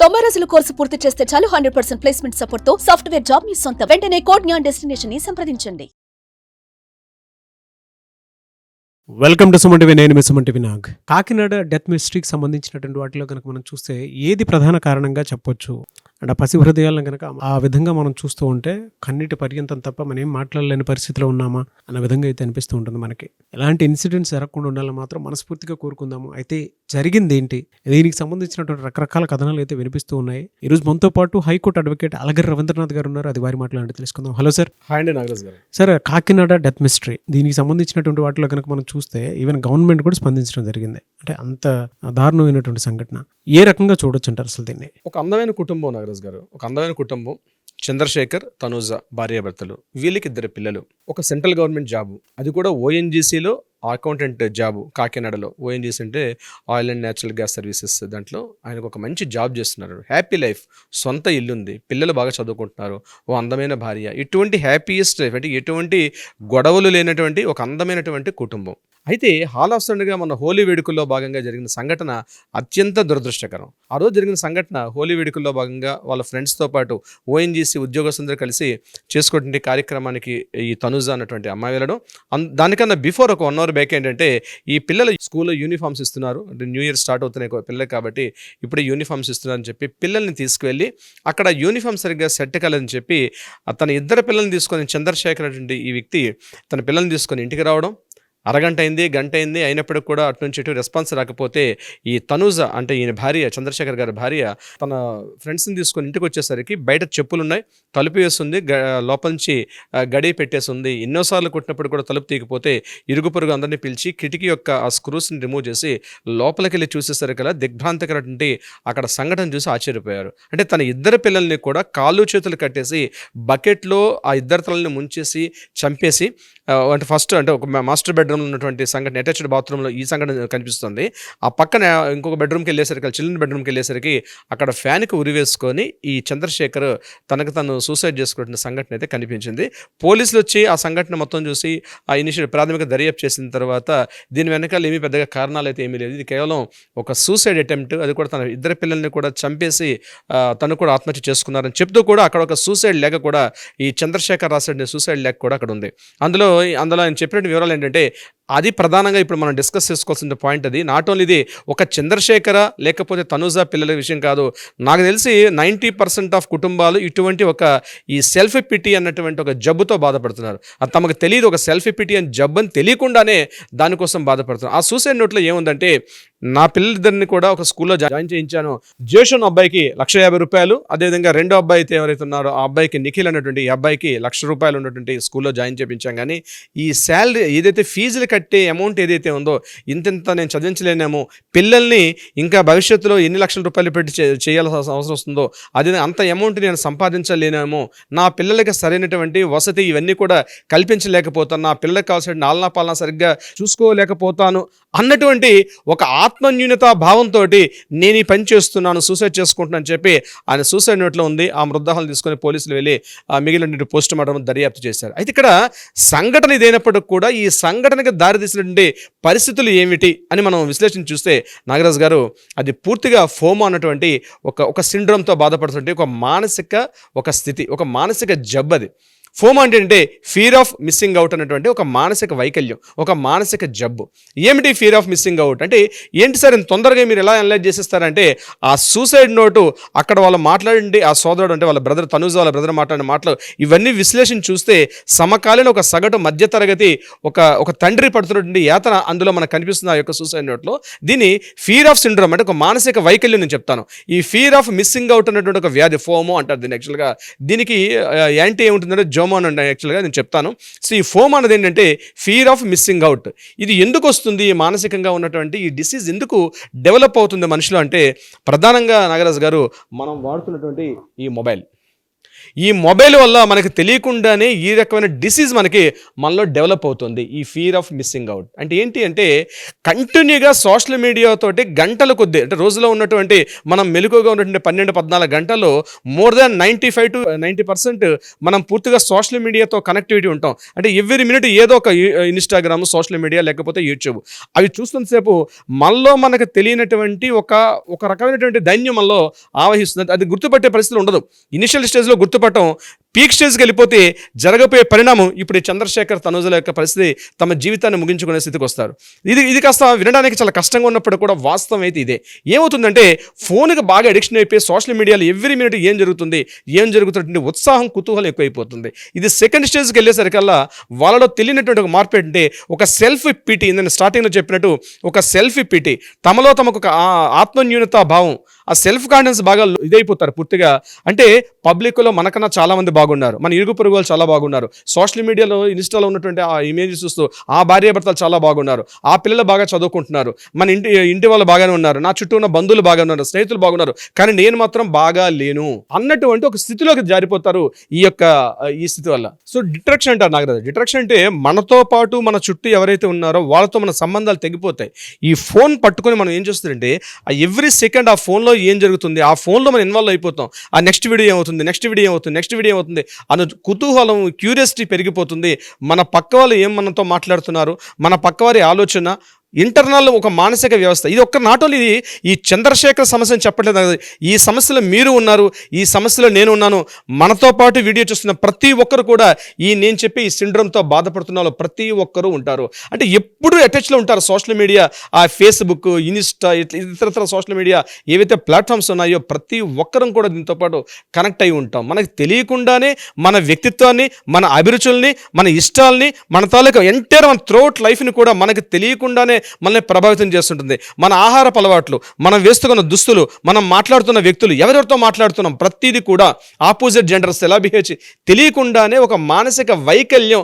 90 రోజుల కోర్సు పూర్తి చేస్తే చాలు 100% ప్లేస్మెంట్ సపోర్ట్ తో సాఫ్ట్వేర్ జాబ్ మీ సొంతం. వెంటనే కోడ్ జ్ఞాన్ డెస్టినేషన్ ని సంప్రదించండి. Welcome to Suman TV. నేను మీ సుమన్ టీవీ నాగ్. కాకినాడ డెత్ మిస్టరీకి సంబంధించినటువంటి వాటిలో కనుక మనం చూస్తే ఏది ప్రధాన కారణంగా చెప్పొచ్చు అంటే పసి హృదయాలను కనుక ఆ విధంగా మనం చూస్తూ ఉంటే కన్నీటి పర్యంతం తప్ప మనం ఏం మాట్లాడలేని పరిస్థితిలో ఉన్నామా అన్న విధంగా అయితే అనిపిస్తూ ఉంటుంది మనకి. ఎలాంటి ఇన్సిడెంట్స్ జరగకుండా ఉండాలని మాత్రం మనస్ఫూర్తిగా కోరుకుందాము. అయితే జరిగింది ఏంటి, దీనికి సంబంధించినటువంటి రకరకాల కథనాలు అయితే వినిపిస్తూ ఉన్నాయి. ఈరోజు మనతో పాటు హైకోర్టు అడ్వకేట్ అలగర్ రవీంద్రనాథ్ గారు ఉన్నారు. అది వారి మాట్లాడి తెలుసుకుందాం. Hello sir. హాయ్ అండి నాగరాజ్ గారు. సార్, కాకినాడ డెత్ మిస్టరీ దీనికి సంబంధించినటువంటి వాటిలో కనుక మనం చూస్తే ఈవెన్ గవర్నమెంట్ కూడా స్పందించడం జరిగింది. అంటే అంత దారుణమైనటువంటి సంఘటన ఏ రకంగా చూడొచ్చు అంటారు అసలు దీన్ని? ఒక అందమైన కుటుంబం నాగరాజ్ గారు, ఒక అందమైన కుటుంబం. చంద్రశేఖర్, తనూజ భార్యాభర్తలు, వీళ్ళకి 2 పిల్లలు, ఒక సెంట్రల్ గవర్నమెంట్ జాబు, అది కూడా ఓఎన్జీసీలో అకౌంటెంట్ జాబు కాకినాడలో. ఓఎన్జీసీ అంటే oil and natural gas services. దాంట్లో ఆయనకు ఒక మంచి జాబ్ చేస్తున్నారు, హ్యాపీ లైఫ్, సొంత ఇల్లు ఉంది, పిల్లలు బాగా చదువుకుంటున్నారు, ఓ అందమైన భార్య. ఇటువంటి హ్యాపీయెస్ట్ లైఫ్ అంటే ఎటువంటి గొడవలు లేనటువంటి ఒక అందమైనటువంటి కుటుంబం. అయితే హాల్ ఆఫ్ సడన్గా మన హోలీ వేడుకల్లో భాగంగా జరిగిన సంఘటన అత్యంత దురదృష్టకరం. ఆ రోజు జరిగిన సంఘటన హోలీ వేడుకల్లో భాగంగా వాళ్ళ ఫ్రెండ్స్తో పాటు ఓఎన్జీసీ ఉద్యోగస్తులందరూ కలిసి చేసుకునే కార్యక్రమానికి ఈ తనుజ అన్నటువంటి అమ్మాయి వెళ్ళడం. దానికన్నా బిఫోర్ ఒక 1 hour బ్యాక్ ఏంటంటే ఈ పిల్లలు స్కూల్లో యూనిఫామ్స్ ఇస్తున్నారు, అంటే న్యూ ఇయర్ స్టార్ట్ అవుతున్నాయి పిల్లలు కాబట్టి ఇప్పుడే యూనిఫామ్స్ ఇస్తున్నారని చెప్పి పిల్లల్ని తీసుకువెళ్ళి అక్కడ యూనిఫామ్ సరిగ్గా సెట్ కాలేదని చెప్పి తన 2 పిల్లల్ని తీసుకొని చంద్రశేఖర్ అటువంటి ఈ వ్యక్తి తన పిల్లల్ని తీసుకొని ఇంటికి రావడం. అరగంట అయింది, గంట అయింది, అయినప్పటికి కూడా అటు నుంచి ఇటు రెస్పాన్స్ రాకపోతే ఈ తనూజ అంటే ఈయన భార్య, చంద్రశేఖర్ గారి భార్య, తన ఫ్రెండ్స్ని తీసుకొని ఇంటికి వచ్చేసరికి బయట చెప్పులు ఉన్నాయి, తలుపు వేస్తుంది, లోపల నుంచి గడి పెట్టేసి ఉంది. ఎన్నోసార్లు కొట్టినప్పుడు కూడా తలుపు తీయకపోతే ఇరుగు పొరుగు అందరినీ పిలిచి కిటికీ యొక్క ఆ స్క్రూస్ని రిమూవ్ చేసి లోపలికి వెళ్ళి చూసేసరికల్లా దిగ్భ్రాంతికరటువంటి అక్కడ సంఘటన చూసి ఆశ్చర్యపోయారు. అంటే తన 2 పిల్లల్ని కూడా కాళ్ళు చేతులు కట్టేసి బకెట్లో ఆ 2 తలని ముంచేసి చంపేసి, అంటే ఫస్ట్ అంటే ఒక మాస్టర్ బెడ్రూమ్లో ఉన్నటువంటి సంఘటన, అటాచ్డ్ బాత్రూంలో ఈ సంఘటన కనిపిస్తుంది. ఆ పక్కన ఇంకొక బెడ్రూమ్కి వెళ్ళేసరికి, చిల్డ్రన్ బెడ్రూమ్కి వెళ్ళేసరికి అక్కడ ఫ్యాన్కి ఉరివేసుకొని ఈ చంద్రశేఖర్ తనకు తను సూసైడ్ చేసుకున్న సంఘటన అయితే కనిపించింది. పోలీసులు వచ్చి ఆ సంఘటన మొత్తం చూసి ఆ ఇనిషియల్ ప్రాథమిక దర్యాప్తు చేసిన తర్వాత దీని వెనకాల ఏమీ పెద్దగా కారణాలు అయితే ఏమీ లేదు, ఇది కేవలం ఒక సూసైడ్ అటెంప్ట్, అది కూడా తన 2 పిల్లల్ని కూడా చంపేసి తను కూడా ఆత్మహత్య చేసుకున్నారని చెప్తూ కూడా అక్కడ ఒక సూసైడ్ లేఖ కూడా ఈ చంద్రశేఖర్ రాసిన సూసైడ్ లేఖ కూడా అక్కడ ఉంది. అందులో ఆయన చెప్పిన వివరాలు ఏంటంటే అది ప్రధానంగా ఇప్పుడు మనం డిస్కస్ చేసుకోవాల్సిన పాయింట్. అది నాట్ ఓన్లీ ఇది ఒక చంద్రశేఖర లేకపోతే తనూజ పిల్లల విషయం కాదు. నాకు తెలిసి 90% ఆఫ్ కుటుంబాలు ఇటువంటి ఒక ఈ సెల్ఫ్ పిటీ అన్నటువంటి ఒక జబ్బుతో బాధపడుతున్నారు. అది తమకు తెలియదు, ఒక సెల్ఫ్ పిటీ అని జబ్బు అని తెలియకుండానే దానికోసం బాధపడుతున్నారు. ఆ సూసైడ్ నోట్లో ఏముందంటే, నా పిల్లలిద్దరిని కూడా ఒక స్కూల్లో జాయిన్ చేయించాను, జేషన్ అబ్బాయికి ₹150, అదేవిధంగా 2వ అబ్బాయి అయితే ఎవరైతే ఉన్నారో ఆ అబ్బాయికి నిఖిల్ అన్నటువంటి ఈ అబ్బాయికి ₹1,00,000 ఉన్నటువంటి స్కూల్లో జాయిన్ చేయించాం. కానీ ఈ శాలరీ ఏదైతే ఫీజులు కట్టే అమౌంట్ ఏదైతే ఉందో ఇంత నేను చదివించలేనేమో, పిల్లల్ని ఇంకా భవిష్యత్తులో ఎన్ని లక్షల రూపాయలు పెట్టి చేయాల్సిన అవసరం వస్తుందో అది అంత అమౌంట్ నేను సంపాదించలేనేమో, నా పిల్లలకి సరైనటువంటి వసతి ఇవన్నీ కూడా కల్పించలేకపోతాను, నా పిల్లలకు కావాల్సిన నాలనా పాలన సరిగ్గా చూసుకోలేకపోతాను అన్నటువంటి ఒక ఆత్మన్యూనతా భావంతో నేను ఈ పని చేస్తున్నాను, సూసైడ్ చేసుకుంటున్నాను చెప్పి ఆయన సూసైడ్ నోట్లో ఉంది. ఆ మృతదేహాలు తీసుకొని పోలీసులు వెళ్ళి మిగిలిన పోస్ట్ మార్టం దర్యాప్తు చేశారు. అయితే ఇక్కడ సంఘటన ఇదైనప్పటికి కూడా ఈ సంఘటనకి దారితీసినటువంటి పరిస్థితులు ఏమిటి అని మనం విశ్లేషణ చూస్తే నాగరాజ్ గారు, అది పూర్తిగా ఫోమో అన్నటువంటి ఒక సిండ్రోమ్తో బాధపడుతుంటే ఒక మానసిక స్థితి, ఒక మానసిక జబ్బు. అది ఫోమో అంటే ఫియర్ ఆఫ్ మిస్సింగ్ అవుట్ అనేటువంటి ఒక మానసిక వైకల్యం, ఒక మానసిక జబ్బు. ఏమిటి ఫియర్ ఆఫ్ మిస్సింగ్ అవుట్ అంటే ఏంటి సార్, ఇంత తొందరగా మీరు ఎలా అనలైజ్ చేసేస్తారంటే, ఆ సూసైడ్ నోటు అక్కడ వాళ్ళు మాట్లాడండి, ఆ సోదరుడు అంటే వాళ్ళ బ్రదర్, తనూజ వాళ్ళ బ్రదర్ మాట్లాడిన మాటలు ఇవన్నీ విశ్లేషణ చూస్తే సమకాలీన ఒక సగటు మధ్యతరగతి ఒక తండ్రి పడుతున్నటువంటి యాతన అందులో మనకు కనిపిస్తుంది ఆ యొక్క సూసైడ్ నోట్లో. దీన్ని ఫియర్ ఆఫ్ సిండ్రోమ్ అంటే ఒక మానసిక వైకల్యం నేను చెప్తాను. ఈ ఫియర్ ఆఫ్ మిస్సింగ్ అవుట్ అనేటువంటి ఒక వ్యాధి ఫోమో అంటారు దీన్ని. యాక్చువల్గా దీనికి యాంటీ ఏముంటుందంటే జోమోన్ అంటే యాక్చువల్గా నేను చెప్తాను. సో ఈ ఫోమ్ అనేది ఏంటంటే ఫియర్ ఆఫ్ మిస్సింగ్ అవుట్. ఇది ఎందుకు వస్తుంది, మానసికంగా ఉన్నటువంటి ఈ డిసీజ్ ఎందుకు డెవలప్ అవుతుంది మనిషిలో అంటే, ప్రధానంగా నాగరాజ్ గారు మనం వాడుతున్నటువంటి ఈ ఈ మొబైల్ వల్ల మనకి తెలియకుండానే ఈ రకమైన డిసీజ్ మనలో డెవలప్ అవుతుంది, ఈ ఫియర్ ఆఫ్ మిస్సింగ్ అవుట్. అంటే ఏంటి అంటే కంటిన్యూగా సోషల్ మీడియా తోటి గంటల కొద్దీ, అంటే రోజులో ఉన్నటువంటి మనం మెలకుగా ఉన్నటువంటి 12-14 గంటల్లో మోర్ దాన్ 95 to 90% మనం పూర్తిగా సోషల్ మీడియాతో కనెక్టివిటీ ఉంటాం. అంటే ఎవ్రీ మినిట్ ఏదో ఒక ఇన్స్టాగ్రామ్, సోషల్ మీడియా, లేకపోతే యూట్యూబ్, అవి చూస్తున్నంతసేపు మనలో మనకు తెలియనటువంటి ఒక రకమైనటువంటి దైన్యం మనలో ఆవహిస్తుంది. అది గుర్తుపట్టే పరిస్థితులు ఉండదు. ఇనిషియల్ స్టేజ్లో గుర్తుపట్టం, పీక్ స్టేజ్కి వెళ్ళిపోతే జరగబోయే పరిణామం ఇప్పుడు ఈ చంద్రశేఖర్, తనుజల యొక్క పరిస్థితి తమ జీవితాన్ని ముగించుకునే స్థితికి వస్తారు. ఇది కాస్త వినడానికి చాలా కష్టంగా ఉన్నప్పుడు కూడా వాస్తవం అయితే ఇదే. ఏమవుతుందంటే ఫోన్కి బాగా అడిక్షన్ అయిపోయి సోషల్ మీడియాలో ఎవ్రీ మినిట్ ఏం జరుగుతున్నటువంటి ఉత్సాహం, కుతూహలం ఎక్కువైపోతుంది. ఇది సెకండ్ స్టేజ్కి వెళ్ళేసరికల్లా వాళ్ళలో తెలియనటువంటి ఒక మార్పు ఏంటంటే ఒక సెల్ఫ్ పిటి, నేను స్టార్టింగ్లో చెప్పినట్టు ఒక సెల్ఫ్ పిటి, తమలో తమకు ఒక ఆత్మన్యూనతా భావం, ఆ సెల్ఫ్ కాన్ఫిడెన్స్ బాగా ఇదైపోతారు పూర్తిగా. అంటే పబ్లిక్లో మనకన్నా చాలా మంది బాగున్నారు, మన ఇరుగు పొరుగు వాళ్ళు చాలా బాగున్నారు, సోషల్ మీడియాలో ఇన్స్టాలో ఉన్నటువంటి ఆ ఇమేజెస్ చూస్తూ ఆ భార్యాభర్తలు చాలా బాగున్నారు, ఆ పిల్లలు బాగా చదువుకుంటున్నారు, మన ఇంటి వాళ్ళు బాగానే ఉన్నారు, నా చుట్టూ ఉన్న బంధువులు బాగా ఉన్నారు, స్నేహితులు బాగున్నారు, కానీ నేను మాత్రం బాగా లేను అన్నటువంటి ఒక స్థితిలోకి జారిపోతారు ఈ స్థితి వల్ల. సో డిట్రాక్షన్ అంటారు నాగరాజు. డిట్రాక్షన్ అంటే మనతో పాటు మన చుట్టూ ఎవరైతే ఉన్నారో వాళ్ళతో మన సంబంధాలు తెగిపోతాయి. ఈ ఫోన్ పట్టుకొని మనం ఏం చేస్తుందంటే ఎవ్రీ సెకండ్ ఆ ఫోన్లో ఏం జరుగుతుంది, ఆ ఫోన్లో మనం ఇన్వాల్వ్ అయిపోతాం. ఆ నెక్స్ట్ వీడియో ఏమవుతుంది అన్న కుతూహలం, క్యూరియాసిటీ పెరిగిపోతుంది. మన పక్క వాళ్ళు ఏం మనతో మాట్లాడుతున్నారు, మన పక్కవారి ఆలోచన, ఇంటర్నల్ ఒక మానసిక వ్యవస్థ. ఇది ఒక్క నాట్ ఓన్లీ ఈ చంద్రశేఖర్ సమస్యను చెప్పట్లేదు, ఈ సమస్యలో మీరు ఉన్నారు, ఈ సమస్యలో నేను ఉన్నాను. మనతో పాటు వీడియో చూస్తున్న ప్రతి ఒక్కరు కూడా నేను చెప్పే ఈ సిండ్రోమ్తో బాధపడుతున్న వాళ్ళు ప్రతి ఒక్కరూ ఉంటారు. అంటే ఎప్పుడు అటాచ్లో ఉంటారు సోషల్ మీడియా, ఆ ఫేస్బుక్, ఇన్స్టా, ఇతరత్ర సోషల్ మీడియా ఏవైతే ప్లాట్ఫామ్స్ ఉన్నాయో ప్రతి ఒక్కరం కూడా దీంతో పాటు కనెక్ట్ అయి ఉంటాం. మనకు తెలియకుండానే మన వ్యక్తిత్వాన్ని, మన అభిరుచుల్ని, మన ఇష్టాలని, మన తాలూకా ఎంటైర్ మన త్రూఅవుట్ లైఫ్ని కూడా మనకు తెలియకుండానే మనల్ని ప్రభావితం చేస్తుంటుంది. మన ఆహారపు అలవాట్లు, మనం వేస్తున్న దుస్తులు, మనం మాట్లాడుతున్న వ్యక్తులు, ఎవరెవరితో మాట్లాడుతున్నాం, ప్రతిదీ కూడా ఆపోజిట్ జెండర్స్ ఎలా బిహేవ్ తెలియకుండానే ఒక మానసిక వైకల్యం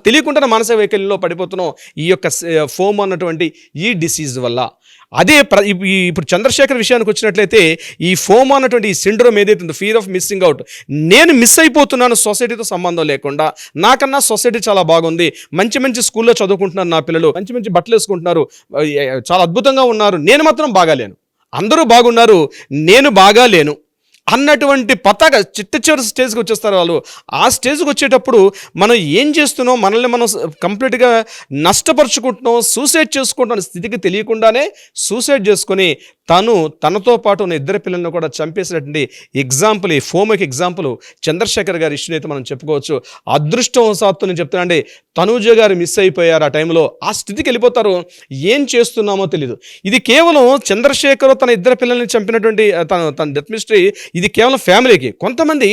తెలియకుండానే మానసిక వైకల్యంలో పడిపోతున్నాం ఈ యొక్క ఫోమ్ అన్నటువంటి ఈ డిసీజ్ వల్ల. అదే ఇప్పుడు చంద్రశేఖర్ విషయానికి వచ్చినట్లయితే ఈ ఫోమో అన్నటువంటి ఈ సిండ్రోమ్ ఏదైతే ఉందో, ఫియర్ ఆఫ్ మిస్సింగ్ అవుట్, నేను మిస్ అయిపోతున్నాను సొసైటీతో సంబంధం లేకుండా, నాకన్నా సొసైటీ చాలా బాగుంది, మంచి స్కూల్లో చదువుకుంటున్నారు నా పిల్లలు, మంచి బట్టలు వేసుకుంటున్నారు, చాలా అద్భుతంగా ఉన్నారు, నేను మాత్రం బాగాలేను, అందరూ బాగున్నారు, నేను బాగాలేను అన్నటువంటి పతాక చివరి స్టేజ్కి వచ్చేస్తారు వాళ్ళు. ఆ స్టేజ్కి వచ్చేటప్పుడు మనం ఏం చేస్తున్నాం, మనల్ని మనం కంప్లీట్గా నష్టపరుచుకుంటున్నాం, సూసైడ్ చేసుకుంటున్న స్థితికి తెలియకుండానే సూసైడ్ చేసుకొని తనతో పాటు ఉన్న ఇద్దరు పిల్లలను కూడా చంపేసినటువంటి ఎగ్జాంపుల్, ఈ ఫోమోకి ఎగ్జాంపుల్ చంద్రశేఖర్ గారి ఇష్యూని అయితే మనం చెప్పుకోవచ్చు. అదృష్టవశాత్తు నేను చెప్తానండి, తనూజ గారు మిస్ అయిపోయారు. ఆ టైంలో ఆ స్థితికి వెళ్ళిపోతారు, ఏం చేస్తున్నామో తెలియదు. ఇది కేవలం చంద్రశేఖర్ తన ఇద్దరు పిల్లల్ని చంపినటువంటి తన డెత్ మిస్టరీ ఇది కేవలం ఫ్యామిలీకి. కొంతమంది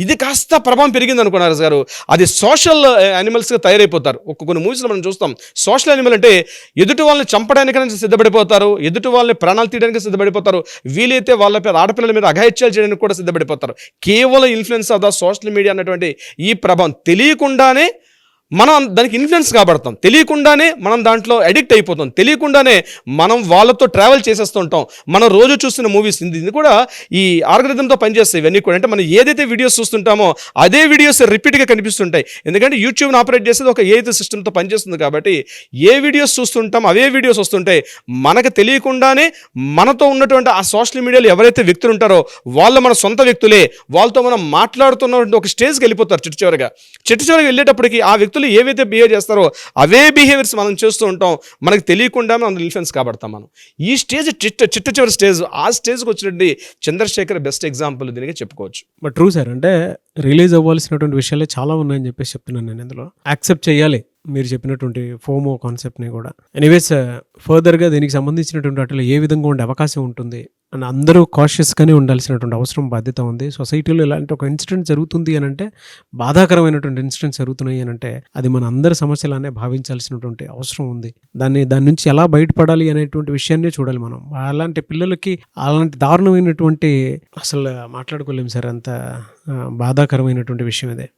ఇది కాస్త ప్రభావం పెరిగింది అనుకున్నారు గారు, అది సోషల్ యానిమల్స్గా తయారైపోతారు. కొన్ని మూవీస్లో మనం చూస్తాం, సోషల్ యానిమల్ అంటే ఎదుటి వాళ్ళని చంపడానికైనా సిద్ధపడిపోతారు, ఎదుటి వాళ్ళని ప్రాణాలు తీయడానికి సిద్ధపడిపోతారు, వీలైతే వాళ్ళ ఆడపిల్లల మీద అఘాయిత్యాలు చేయడానికి కూడా సిద్ధపడిపోతారు. కేవలం influence of the social media అన్నటువంటి ఈ ప్రభావం తెలియకుండానే మనం దానికి ఇన్ఫ్లుయెన్స్ కాబడతాం, తెలియకుండానే మనం దాంట్లో అడిక్ట్ అయిపోతాం, తెలియకుండానే మనం వాళ్ళతో ట్రావెల్ చేసేస్తుంటాం. మనం రోజు చూస్తున్న మూవీస్ ఇది కూడా ఈ ఆల్గరిథంతో పనిచేస్తాయి. ఇవన్నీ కూడా అంటే మనం ఏదైతే వీడియోస్ చూస్తుంటామో అదే వీడియోస్ రిపీట్గా కనిపిస్తుంటాయి. ఎందుకంటే యూట్యూబ్ని ఆపరేట్ చేసేది ఒక ఏఐ సిస్టమ్తో పనిచేస్తుంది కాబట్టి ఏ వీడియోస్ చూస్తుంటాం అవే వీడియోస్ వస్తుంటాయి. మనకు తెలియకుండానే మనతో ఉన్నటువంటి ఆ సోషల్ మీడియాలో ఎవరైతే వ్యక్తులు ఉంటారో వాళ్ళు మన సొంత వ్యక్తులే, వాళ్ళతో మనం మాట్లాడుతున్నటువంటి ఒక స్టేజ్కి వెళ్ళిపోతారు. చివరిగా వెళ్ళేటప్పటికి ఆ వ్యక్తులు ఏవైతే బిహేవ్ చేస్తారో అవే బిహేవియర్స్ మనం చేస్తూ ఉంటాం, మనకు తెలియకుండా మనం ఇన్ఫ్లుయెన్స్ కాబడతాం. మనం ఈ స్టేజ్ చిట్ట చివరి స్టేజ్, ఆ స్టేజ్కి వచ్చినటువంటి చంద్రశేఖర్ బెస్ట్ ఎగ్జాంపుల్ దీనికి చెప్పుకోవచ్చు. బట్ ట్రూ సార్, అంటే రిలీజ్ అవ్వాల్సినటువంటి విషయాలే చాలా ఉన్నాయని చెప్పేసి చెప్తున్నాను నేను. ఇందులో యాక్సెప్ట్ చేయాలి మీరు చెప్పినటువంటి ఫోమో కాన్సెప్ట్ని కూడా. ఎనీవేస్ ఫర్దర్గా దీనికి సంబంధించినటువంటి వాటిలో ఏ విధంగా ఉండే అవకాశం ఉంటుంది అని అందరూ కాషియస్గానే ఉండాల్సినటువంటి అవసరం, బాధ్యత ఉంది. సొసైటీలో ఇలాంటి ఒక ఇన్సిడెంట్ జరుగుతుంది అని అంటే, బాధాకరమైనటువంటి ఇన్సిడెంట్స్ జరుగుతున్నాయి అని అంటే అది మన అందరి సమస్యలానే భావించాల్సినటువంటి అవసరం ఉంది. దాని నుంచి ఎలా బయటపడాలి అనేటువంటి విషయాన్నే చూడాలి మనం. అలాంటి పిల్లలకి అలాంటి దారుణమైనటువంటి అసలు మాట్లాడుకోలేము సార్, అంత బాధాకరమైనటువంటి విషయం ఇదే.